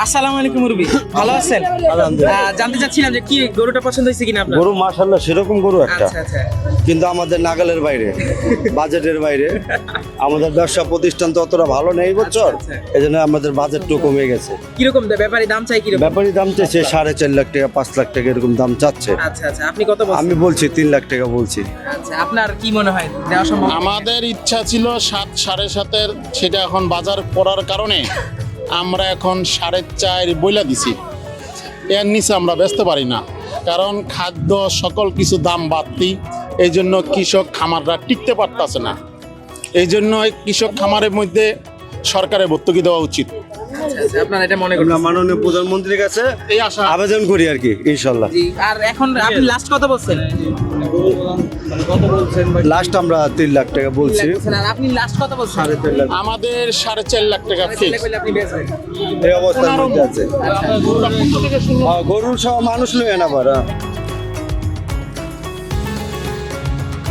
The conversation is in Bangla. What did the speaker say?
আসসালামু আলাইকুম মুরব্বি, ভালো আছেন? জানতে চাচ্ছিলাম যে কি গরুটা পছন্দ হয়েছে কিনা আপনার? গরু মাশাআল্লাহ সেরকম গরু একটা, আচ্ছা আচ্ছা। কিন্তু আমাদের নাগালের বাইরে, বাজেটের বাইরে। আমাদের ব্যবসা প্রতিষ্ঠান তো অতটা ভালো নেই বছর, আচ্ছা, এই জন্য আমাদের বাজেটটু কমে গেছে। কিরকম ব্যাপারী দাম চাই কিরকম? ব্যাপারী দাম চাইছে 4.5 লাখ টাকা, 5 লাখ টাকা এরকম দাম চাচ্ছে। আচ্ছা আচ্ছা, আপনি কত বলছেন? আমি বলছি 3 লাখ টাকা বলছি। আচ্ছা, আপনার কি মনে হয় দেওয়া সম্ভব? আমাদের ইচ্ছা ছিল 7 7.5-এর, সেটা এখন বাজার পড়ার কারণে আমরা এখন 4.5 বইলা দিছি। এর নিচে আমরা বেচতে পারি না, কারণ খাদ্য সকল কিছু দাম বাড়তি। এই জন্য কৃষক খামাররা টিকতে পারতেছে না। এই জন্য কৃষক খামারের মধ্যে সরকারের ভর্তুকি দেওয়া উচিত। আচ্ছা আচ্ছা, আপনারা এটা মনে আমরা করছেন? মাননীয় প্রধানমন্ত্রীর কাছে এই আশা আবেদন করি আর কি, ইনশাল্লাহ। জি, আর এখন আপনি লাস্ট কত বলছেন? লাস্ট আমরা 3 লাখ টাকা বলছি। আর আপনি লাস্ট কত বলছেন? 4.5 লাখ আমাদের 4.5 লাখ টাকা ফিক্স। আপনি বেচবেন? এই অবস্থার মধ্যে আছে। গরুর সহ মানুষ লইয়া না পারা।